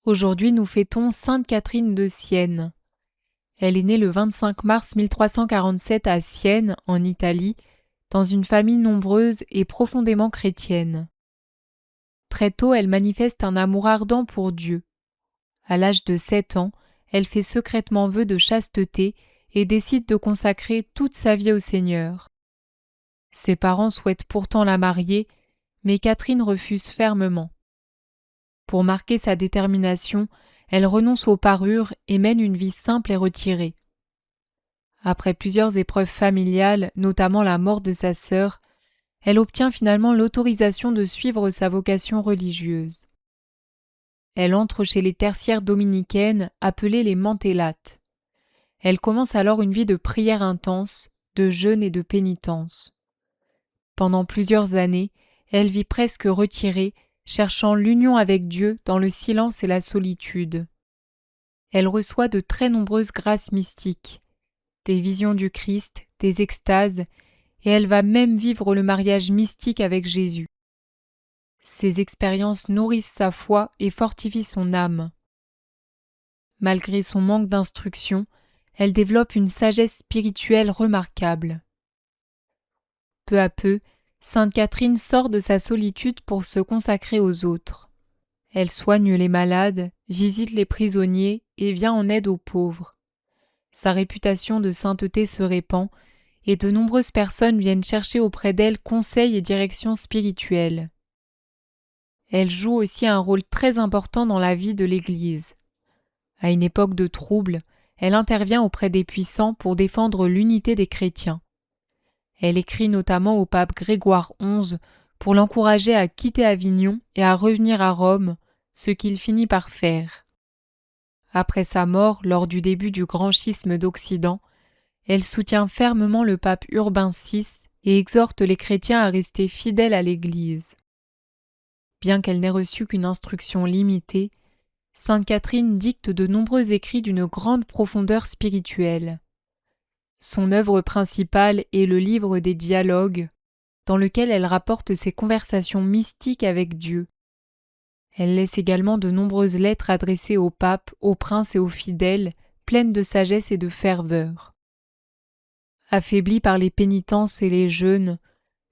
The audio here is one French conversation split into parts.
Aujourd'hui, nous fêtons Sainte Catherine de Sienne. Elle est née le 25 mars 1347 à Sienne, en Italie, dans une famille nombreuse et profondément chrétienne. Très tôt, elle manifeste un amour ardent pour Dieu. À l'âge de 7 ans, elle fait secrètement vœu de chasteté et décide de consacrer toute sa vie au Seigneur. Ses parents souhaitent pourtant la marier, mais Catherine refuse fermement. Pour marquer sa détermination, elle renonce aux parures et mène une vie simple et retirée. Après plusieurs épreuves familiales, notamment la mort de sa sœur, elle obtient finalement l'autorisation de suivre sa vocation religieuse. Elle entre chez les tertiaires dominicaines appelées les Mantellates. Elle commence alors une vie de prière intense, de jeûne et de pénitence. Pendant plusieurs années, elle vit presque retirée, cherchant l'union avec Dieu dans le silence et la solitude. Elle reçoit de très nombreuses grâces mystiques, des visions du Christ, des extases, et elle va même vivre le mariage mystique avec Jésus. Ces expériences nourrissent sa foi et fortifient son âme. Malgré son manque d'instruction, elle développe une sagesse spirituelle remarquable. Peu à peu, Sainte Catherine sort de sa solitude pour se consacrer aux autres. Elle soigne les malades, visite les prisonniers et vient en aide aux pauvres. Sa réputation de sainteté se répand et de nombreuses personnes viennent chercher auprès d'elle conseils et direction spirituelle. Elle joue aussi un rôle très important dans la vie de l'Église. À une époque de troubles, elle intervient auprès des puissants pour défendre l'unité des chrétiens. Elle écrit notamment au pape Grégoire XI pour l'encourager à quitter Avignon et à revenir à Rome, ce qu'il finit par faire. Après sa mort, lors du début du grand schisme d'Occident, elle soutient fermement le pape Urbain VI et exhorte les chrétiens à rester fidèles à l'Église. Bien qu'elle n'ait reçu qu'une instruction limitée, Sainte Catherine dicte de nombreux écrits d'une grande profondeur spirituelle. Son œuvre principale est le livre des Dialogues, dans lequel elle rapporte ses conversations mystiques avec Dieu. Elle laisse également de nombreuses lettres adressées au pape, aux princes et aux fidèles, pleines de sagesse et de ferveur. Affaiblie par les pénitences et les jeûnes,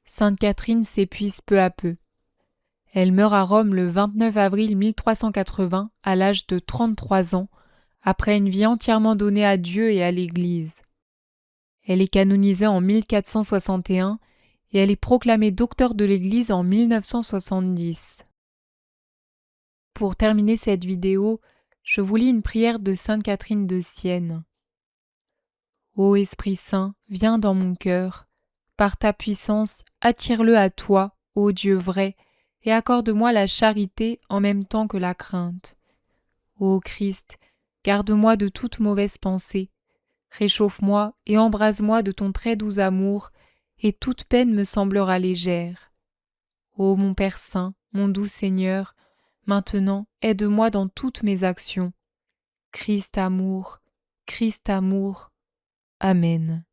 Sainte Catherine s'épuise peu à peu. Elle meurt à Rome le 29 avril 1380 à l'âge de 33 ans, après une vie entièrement donnée à Dieu et à l'Église. Elle est canonisée en 1461 et elle est proclamée docteur de l'Église en 1970. Pour terminer cette vidéo, je vous lis une prière de Sainte Catherine de Sienne. Ô Esprit Saint, viens dans mon cœur. Par ta puissance, attire-le à toi, ô Dieu vrai, et accorde-moi la charité en même temps que la crainte. Ô Christ, garde-moi de toute mauvaise pensée. Réchauffe-moi et embrase-moi de ton très doux amour, et toute peine me semblera légère. Ô mon Père Saint, mon doux Seigneur, maintenant aide-moi dans toutes mes actions. Christ amour, Amen.